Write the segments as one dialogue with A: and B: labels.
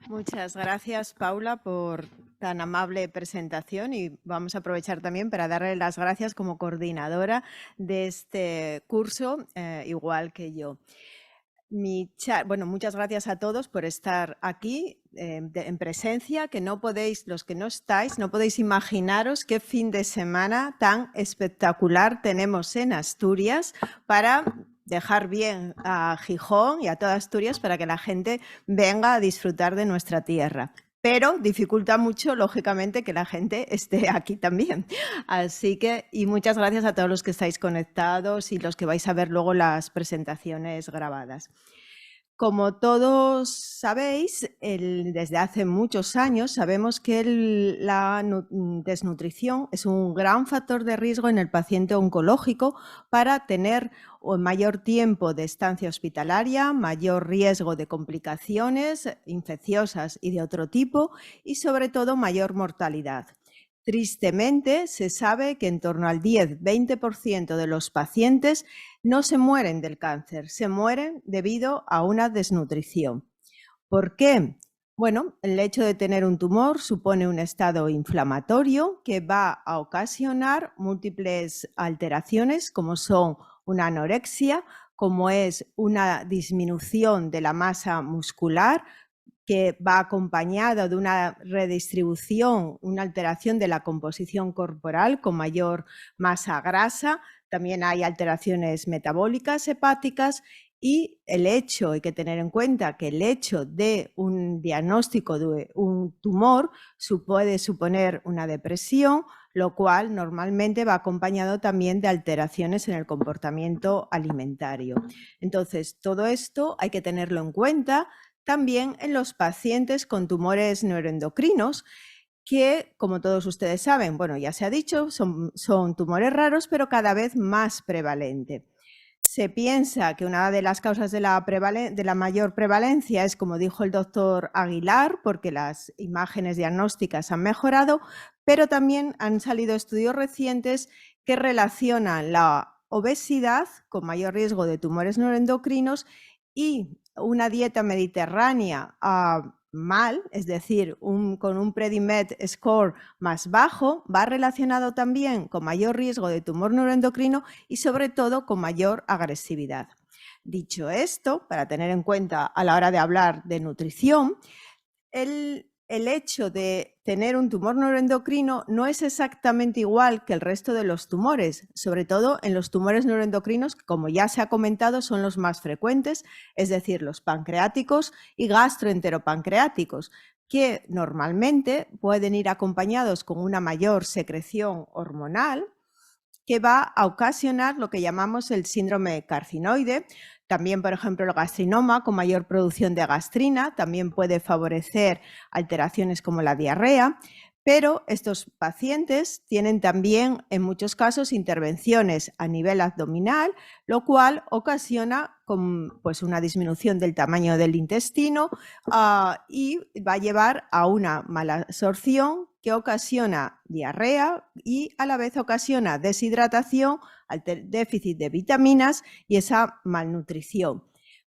A: Muchas gracias, Paula, por tan amable presentación y vamos a aprovechar también para darle las gracias como coordinadora de este curso, igual que yo. Bueno, muchas gracias a todos por estar aquí en presencia, que no podéis, los que no estáis, no podéis imaginaros qué fin de semana tan espectacular tenemos en Asturias para dejar bien a Gijón y a toda Asturias para que la gente venga a disfrutar de nuestra tierra. Pero dificulta mucho, lógicamente, que la gente esté aquí también. Así que, y muchas gracias a todos los que estáis conectados y los que vais a ver luego las presentaciones grabadas. Como todos sabéis, desde hace muchos años sabemos que la desnutrición es un gran factor de riesgo en el paciente oncológico para tener mayor tiempo de estancia hospitalaria, mayor riesgo de complicaciones infecciosas y de otro tipo y sobre todo mayor mortalidad. Tristemente, se sabe que en torno al 10-20% de los pacientes no se mueren del cáncer, se mueren debido a una desnutrición. ¿Por qué? Bueno, el hecho de tener un tumor supone un estado inflamatorio que va a ocasionar múltiples alteraciones, como son una anorexia, como es una disminución de la masa muscular, que va acompañado de una redistribución, una alteración de la composición corporal con mayor masa grasa. También hay alteraciones metabólicas hepáticas y el hecho, hay que tener en cuenta que el hecho de un diagnóstico de un tumor puede suponer una depresión, lo cual normalmente va acompañado también de alteraciones en el comportamiento alimentario. Entonces, todo esto hay que tenerlo en cuenta también en los pacientes con tumores neuroendocrinos, que, como todos ustedes saben, bueno, ya se ha dicho, son tumores raros, pero cada vez más prevalente. Se piensa que una de las causas de la mayor prevalencia es, como dijo el doctor Aguilar, porque las imágenes diagnósticas han mejorado, pero también han salido estudios recientes que relacionan la obesidad con mayor riesgo de tumores neuroendocrinos y una dieta mediterránea mal, es decir, con un Predimed score más bajo, va relacionado también con mayor riesgo de tumor neuroendocrino y sobre todo con mayor agresividad. Dicho esto, para tener en cuenta a la hora de hablar de nutrición, el hecho de tener un tumor neuroendocrino no es exactamente igual que el resto de los tumores, sobre todo en los tumores neuroendocrinos, que como ya se ha comentado, son los más frecuentes, es decir, los pancreáticos y gastroenteropancreáticos, que normalmente pueden ir acompañados con una mayor secreción hormonal que va a ocasionar lo que llamamos el síndrome carcinoide. También, por ejemplo, el gastrinoma con mayor producción de gastrina también puede favorecer alteraciones como la diarrea, pero estos pacientes tienen también en muchos casos intervenciones a nivel abdominal, lo cual ocasiona pues, una disminución del tamaño del intestino y va a llevar a una mala absorción que ocasiona diarrea y a la vez ocasiona deshidratación, déficit de vitaminas y esa malnutrición.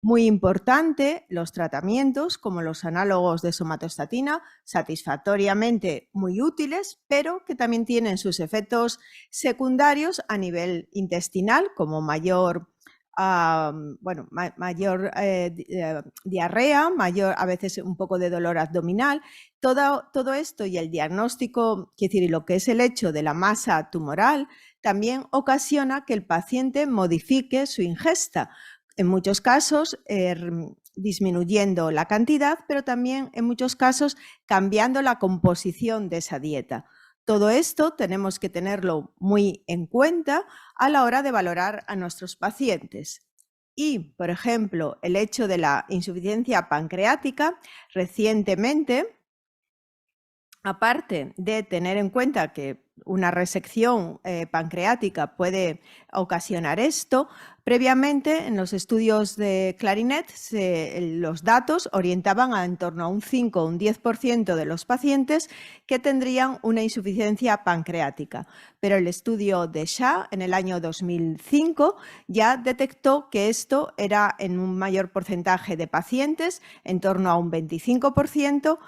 A: Muy importante, los tratamientos como los análogos de somatostatina, satisfactoriamente muy útiles, pero que también tienen sus efectos secundarios a nivel intestinal, como mayor diarrea, mayor a veces un poco de dolor abdominal. Todo esto y el diagnóstico, quiero decir, y lo que es el hecho de la masa tumoral, también ocasiona que el paciente modifique su ingesta. En muchos casos, disminuyendo la cantidad, pero también en muchos casos cambiando la composición de esa dieta. Todo esto tenemos que tenerlo muy en cuenta a la hora de valorar a nuestros pacientes. Y, por ejemplo, el hecho de la insuficiencia pancreática, recientemente, aparte de tener en cuenta que una resección pancreática puede ocasionar esto. Previamente, en los estudios de Clarinet, los datos orientaban a en torno a un 5 o un 10% de los pacientes que tendrían una insuficiencia pancreática. Pero el estudio de Shah, en el año 2005, ya detectó que esto era en un mayor porcentaje de pacientes, en torno a un 25%,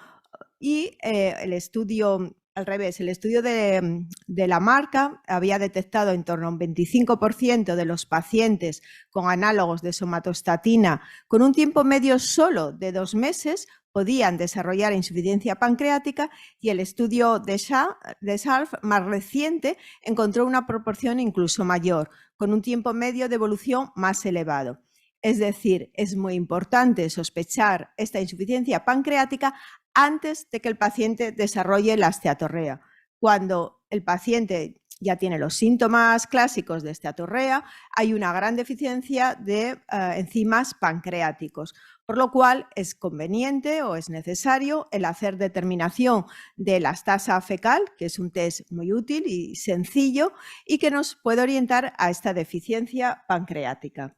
A: y el estudio al revés, el estudio de la marca había detectado en torno a un 25% de los pacientes con análogos de somatostatina con un tiempo medio solo de 2 meses podían desarrollar insuficiencia pancreática, y el estudio de Scharf más reciente encontró una proporción incluso mayor, con un tiempo medio de evolución más elevado. Es decir, es muy importante sospechar esta insuficiencia pancreática antes de que el paciente desarrolle la esteatorrea. Cuando el paciente ya tiene los síntomas clásicos de esteatorrea, hay una gran deficiencia de enzimas pancreáticos, por lo cual es conveniente o es necesario el hacer determinación de la elastasa fecal, que es un test muy útil y sencillo y que nos puede orientar a esta deficiencia pancreática.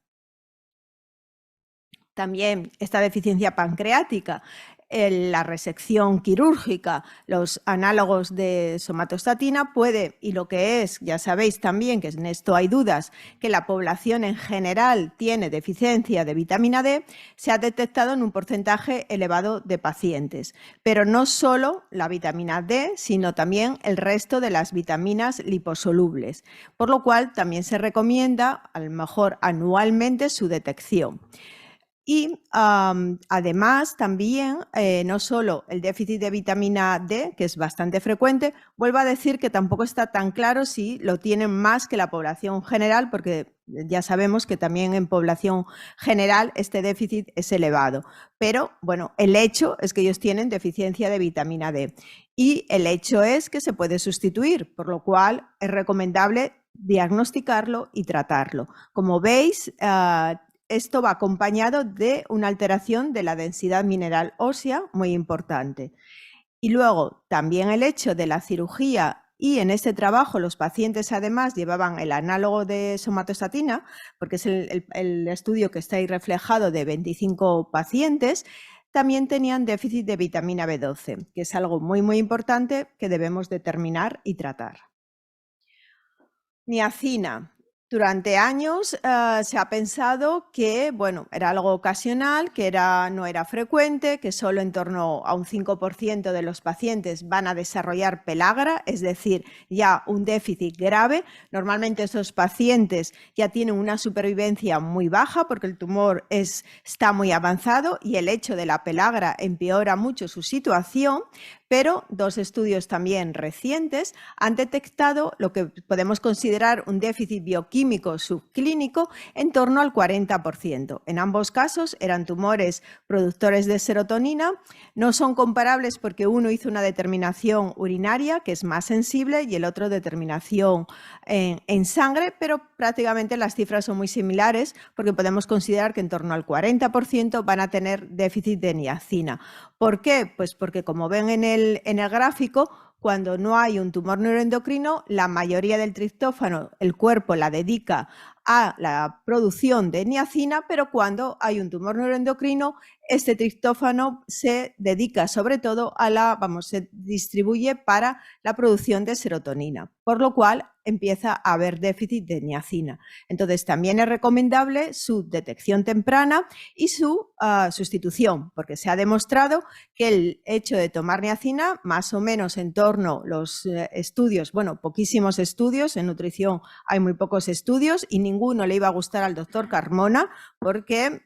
A: También esta deficiencia pancreática, la resección quirúrgica, los análogos de somatostatina puede, y lo que es, ya sabéis también que en esto hay dudas, que la población en general tiene deficiencia de vitamina D, se ha detectado en un porcentaje elevado de pacientes. Pero no solo la vitamina D, sino también el resto de las vitaminas liposolubles, por lo cual también se recomienda, a lo mejor anualmente, su detección. Y además también no solo el déficit de vitamina D, que es bastante frecuente, vuelvo a decir que tampoco está tan claro si lo tienen más que la población general, porque ya sabemos que también en población general este déficit es elevado. Pero bueno, el hecho es que ellos tienen deficiencia de vitamina D y el hecho es que se puede sustituir, por lo cual es recomendable diagnosticarlo y tratarlo. Como veis, esto va acompañado de una alteración de la densidad mineral ósea muy importante. Y luego también el hecho de la cirugía, y en este trabajo los pacientes además llevaban el análogo de somatostatina, porque es el estudio que está ahí reflejado de 25 pacientes, también tenían déficit de vitamina B12, que es algo muy, muy importante que debemos determinar y tratar. Niacina. Durante años se ha pensado que bueno, era algo ocasional, que no era frecuente, que solo en torno a un 5% de los pacientes van a desarrollar pelagra, es decir, ya un déficit grave. Normalmente esos pacientes ya tienen una supervivencia muy baja porque el tumor está muy avanzado y el hecho de la pelagra empeora mucho su situación. Pero 2 estudios también recientes han detectado lo que podemos considerar un déficit bioquímico subclínico en torno al 40%. En ambos casos eran tumores productores de serotonina. No son comparables porque uno hizo una determinación urinaria, que es más sensible, y el otro determinación en sangre, pero prácticamente las cifras son muy similares porque podemos considerar que en torno al 40% van a tener déficit de niacina. ¿Por qué? Pues porque, como ven en el gráfico, cuando no hay un tumor neuroendocrino, la mayoría del triptófano el cuerpo la dedica a la producción de niacina, pero cuando hay un tumor neuroendocrino, este triptófano se dedica sobre todo se distribuye para la producción de serotonina, por lo cual empieza a haber déficit de niacina. Entonces, también es recomendable su detección temprana y su sustitución, porque se ha demostrado que el hecho de tomar niacina, más o menos en torno los estudios, bueno, poquísimos estudios, en nutrición hay muy pocos estudios y ninguno le iba a gustar al doctor Carmona porque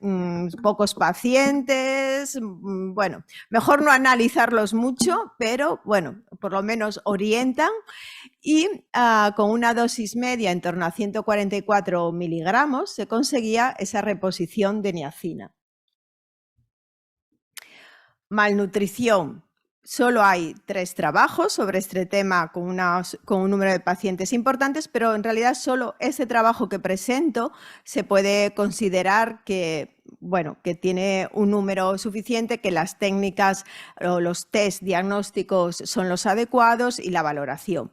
A: pocos pacientes, bueno, mejor no analizarlos mucho, pero bueno, por lo menos orientan. Y con una dosis media en torno a 144 miligramos se conseguía esa reposición de niacina. Malnutrición. Solo hay 3 trabajos sobre este tema con un número de pacientes importantes, pero en realidad solo ese trabajo que presento se puede considerar que, bueno, que tiene un número suficiente, que las técnicas o los test diagnósticos son los adecuados y la valoración.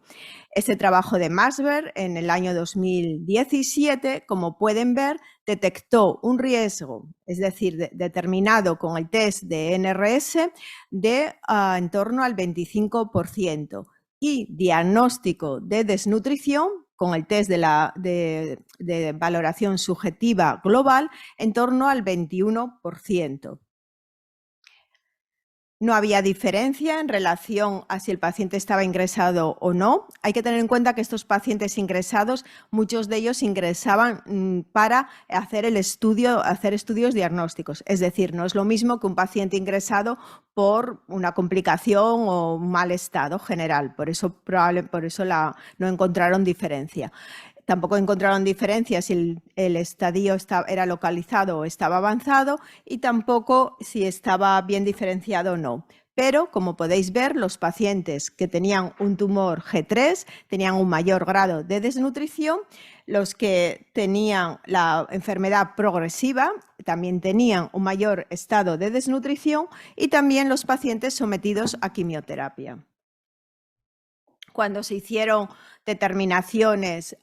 A: Este trabajo de Masber en el año 2017, como pueden ver, detectó un riesgo, es decir, determinado con el test de NRS de en torno al 25% y diagnóstico de desnutrición con el test de valoración subjetiva global en torno al 21%. No había diferencia en relación a si el paciente estaba ingresado o no. Hay que tener en cuenta que estos pacientes ingresados, muchos de ellos ingresaban para hacer estudios diagnósticos. Es decir, no es lo mismo que un paciente ingresado por una complicación o un mal estado general. Por eso no encontraron diferencia. Tampoco encontraron diferencia si el estadio era localizado o estaba avanzado y tampoco si estaba bien diferenciado o no. Pero, como podéis ver, los pacientes que tenían un tumor G3 tenían un mayor grado de desnutrición, los que tenían la enfermedad progresiva también tenían un mayor estado de desnutrición y también los pacientes sometidos a quimioterapia. Cuando se hicieron determinaciones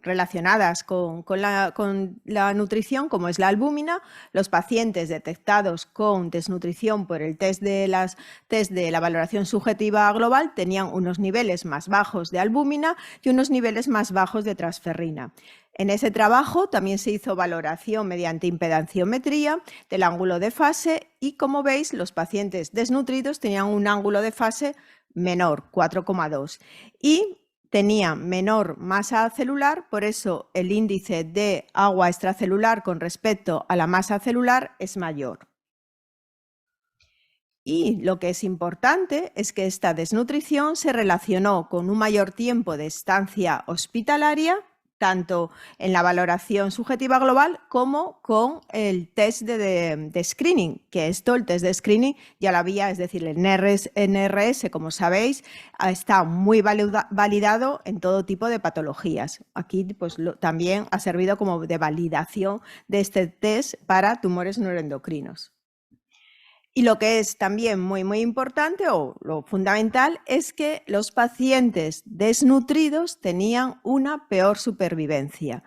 A: relacionadas con la nutrición, como es la albúmina, los pacientes detectados con desnutrición por el test de la valoración subjetiva global tenían unos niveles más bajos de albúmina y unos niveles más bajos de transferrina. En ese trabajo también se hizo valoración mediante impedanciometría del ángulo de fase y, como veis, los pacientes desnutridos tenían un ángulo de fase menor, 4,2, y tenían menor masa celular, por eso el índice de agua extracelular con respecto a la masa celular es mayor. Y lo que es importante es que esta desnutrición se relacionó con un mayor tiempo de estancia hospitalaria, tanto en la valoración subjetiva global como con el test de screening, que el test de screening ya lo había, es decir, el NRS, como sabéis, está muy validado en todo tipo de patologías. Aquí pues, también ha servido como de validación de este test para tumores neuroendocrinos. Y lo que es también muy, muy importante o lo fundamental es que los pacientes desnutridos tenían una peor supervivencia.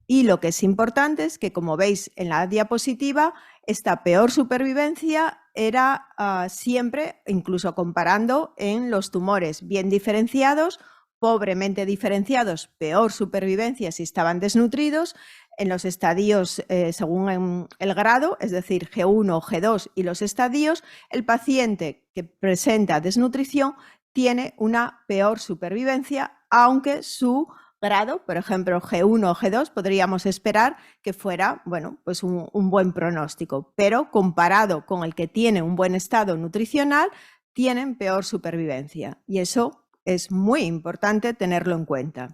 A: Y lo que es importante es que, como veis en la diapositiva, esta peor supervivencia era siempre, incluso comparando en los tumores bien diferenciados, pobremente diferenciados, peor supervivencia si estaban desnutridos, en los estadios según el grado, es decir, G1, G2 y los estadios, el paciente que presenta desnutrición tiene una peor supervivencia, aunque su grado, por ejemplo, G1 o G2, podríamos esperar que fuera, bueno, pues un buen pronóstico, pero comparado con el que tiene un buen estado nutricional, tienen peor supervivencia y eso es muy importante tenerlo en cuenta.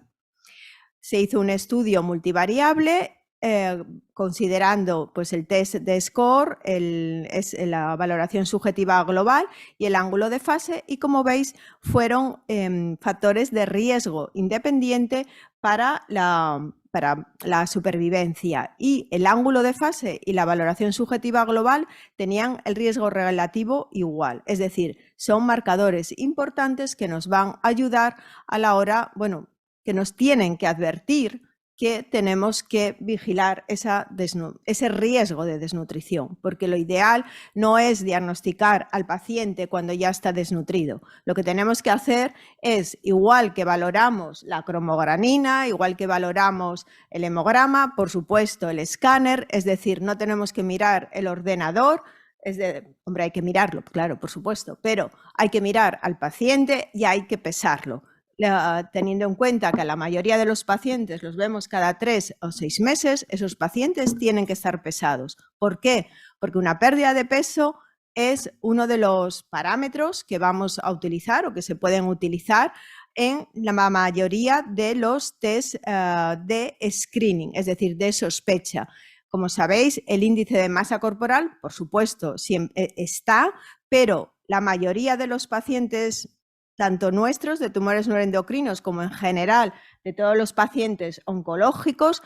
A: Se hizo un estudio multivariable considerando pues, el test de SCORE, la valoración subjetiva global y el ángulo de fase y, como veis, fueron factores de riesgo independiente para la supervivencia, y el ángulo de fase y la valoración subjetiva global tenían el riesgo relativo igual, es decir, son marcadores importantes que nos van a ayudar a la hora, bueno, que nos tienen que advertir que tenemos que vigilar ese riesgo de desnutrición, porque lo ideal no es diagnosticar al paciente cuando ya está desnutrido. Lo que tenemos que hacer es, igual que valoramos la cromogranina, igual que valoramos el hemograma, por supuesto el escáner, es decir, no tenemos que mirar el ordenador, hombre, hay que mirarlo, claro, por supuesto, pero hay que mirar al paciente y hay que pesarlo. Teniendo en cuenta que a la mayoría de los pacientes los vemos cada 3 o 6 meses, esos pacientes tienen que estar pesados. ¿Por qué? Porque una pérdida de peso es uno de los parámetros que vamos a utilizar o que se pueden utilizar en la mayoría de los test de screening, es decir, de sospecha. Como sabéis, el índice de masa corporal, por supuesto, siempre está, pero la mayoría de los pacientes, tanto nuestros de tumores neuroendocrinos como en general de todos los pacientes oncológicos,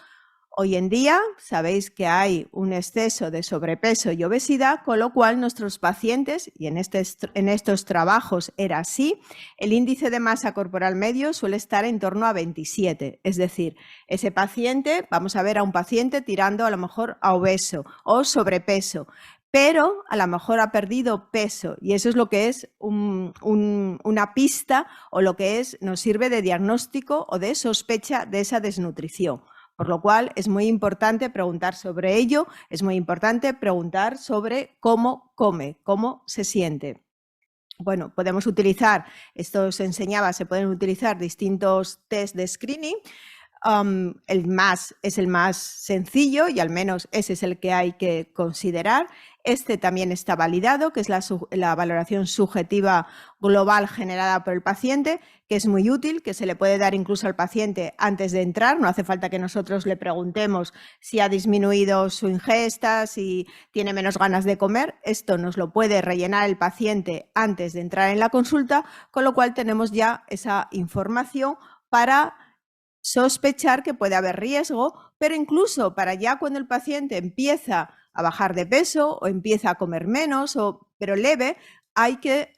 A: Hoy en día sabéis que hay un exceso de sobrepeso y obesidad, con lo cual nuestros pacientes, y en estos trabajos era así, el índice de masa corporal medio suele estar en torno a 27. Es decir, ese paciente, vamos a ver a un paciente tirando a lo mejor a obeso o sobrepeso, pero a lo mejor ha perdido peso y eso es lo que es una pista o lo que nos sirve de diagnóstico o de sospecha de esa desnutrición. Por lo cual es muy importante preguntar sobre ello, es muy importante preguntar sobre cómo come, cómo se siente. Bueno, podemos utilizar, esto os enseñaba, se pueden utilizar distintos test de screening. Es el más sencillo y al menos ese es el que hay que considerar. Este también está validado, que es la valoración subjetiva global generada por el paciente, que es muy útil, que se le puede dar incluso al paciente antes de entrar. No hace falta que nosotros le preguntemos si ha disminuido su ingesta, si tiene menos ganas de comer. Esto nos lo puede rellenar el paciente antes de entrar en la consulta, con lo cual tenemos ya esa información para sospechar que puede haber riesgo, pero incluso para ya cuando el paciente empieza a bajar de peso o empieza a comer menos, pero leve, hay que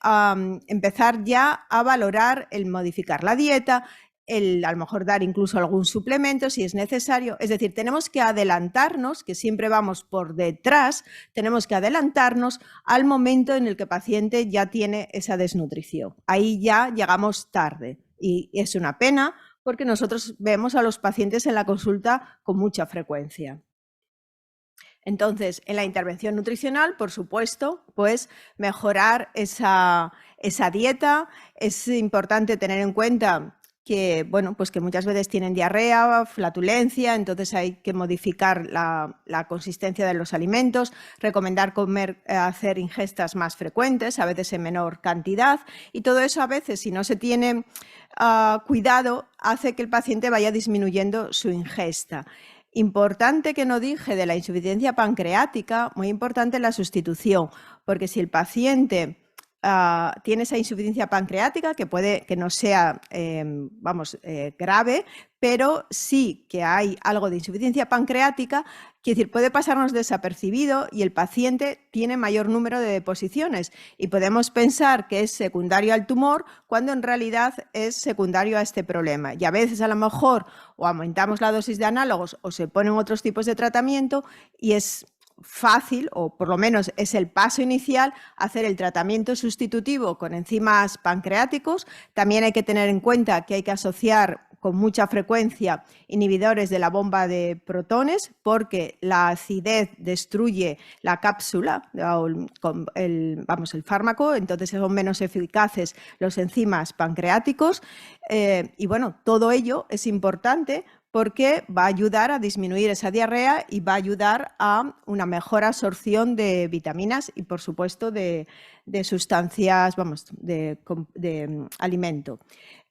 A: empezar ya a valorar el modificar la dieta, a lo mejor dar incluso algún suplemento si es necesario. Es decir, tenemos que adelantarnos, que siempre vamos por detrás, tenemos que adelantarnos al momento en el que el paciente ya tiene esa desnutrición. Ahí ya llegamos tarde y es una pena, porque nosotros vemos a los pacientes en la consulta con mucha frecuencia. Entonces, en la intervención nutricional, por supuesto, pues mejorar esa dieta. Es importante tener en cuenta que, bueno, pues que muchas veces tienen diarrea, flatulencia, entonces hay que modificar la consistencia de los alimentos, recomendar hacer ingestas más frecuentes, a veces en menor cantidad, y todo eso a veces, si no se tiene cuidado, hace que el paciente vaya disminuyendo su ingesta. Importante que no dije de la insuficiencia pancreática, muy importante la sustitución, porque si el paciente tiene esa insuficiencia pancreática, que puede que no sea grave, pero sí que hay algo de insuficiencia pancreática, quiere decir, puede pasarnos desapercibido y el paciente tiene mayor número de deposiciones y podemos pensar que es secundario al tumor cuando en realidad es secundario a este problema. Y a veces a lo mejor o aumentamos la dosis de análogos o se ponen otros tipos de tratamiento y es fácil, o por lo menos es el paso inicial, hacer el tratamiento sustitutivo con enzimas pancreáticos. También hay que tener en cuenta que hay que asociar con mucha frecuencia inhibidores de la bomba de protones, porque la acidez destruye la cápsula, el fármaco, entonces son menos eficaces los enzimas pancreáticos. Y bueno, todo ello es importante porque va a ayudar a disminuir esa diarrea y va a ayudar a una mejor absorción de vitaminas y, por supuesto, de sustancias, de alimento.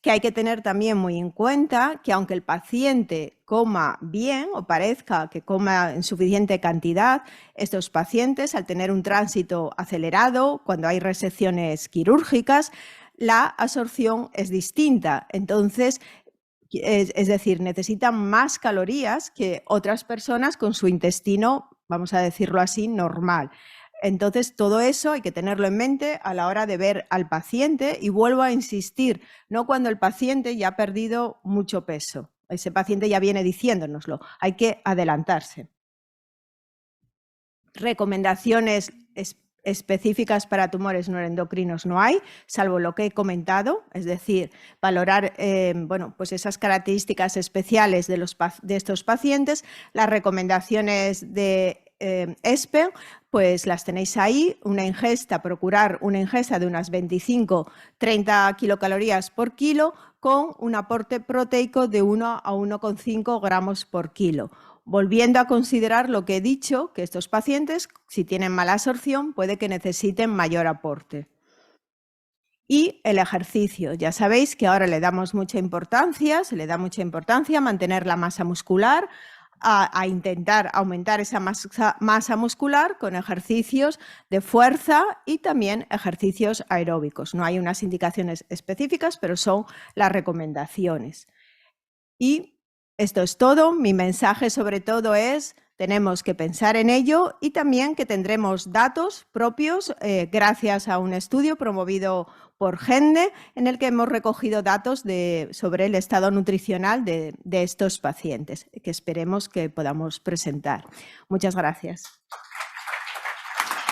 A: Que hay que tener también muy en cuenta que aunque el paciente coma bien o parezca que coma en suficiente cantidad, estos pacientes, al tener un tránsito acelerado, cuando hay resecciones quirúrgicas, la absorción es distinta. Entonces, es decir, necesitan más calorías que otras personas con su intestino, vamos a decirlo así, normal. Entonces, todo eso hay que tenerlo en mente a la hora de ver al paciente y vuelvo a insistir, no cuando el paciente ya ha perdido mucho peso. Ese paciente ya viene diciéndonoslo, hay que adelantarse. Recomendaciones específicas para tumores neuroendocrinos no hay, salvo lo que he comentado, es decir, valorar pues esas características especiales de estos pacientes. Las recomendaciones de ESPEN, pues las tenéis ahí, procurar una ingesta de unas 25-30 kilocalorías por kilo con un aporte proteico de 1 a 1,5 gramos por kilo. Volviendo a considerar lo que he dicho, que estos pacientes, si tienen mala absorción, puede que necesiten mayor aporte. Y el ejercicio. Ya sabéis que ahora le damos mucha importancia, se le da mucha importancia a mantener la masa muscular, a intentar aumentar esa masa muscular con ejercicios de fuerza y también ejercicios aeróbicos. No hay unas indicaciones específicas, pero son las recomendaciones. Y Esto es todo. Mi mensaje sobre todo es: tenemos que pensar en ello y también que tendremos datos propios gracias a un estudio promovido por GENDE en el que hemos recogido datos sobre el estado nutricional de estos pacientes, que esperemos que podamos presentar. Muchas gracias.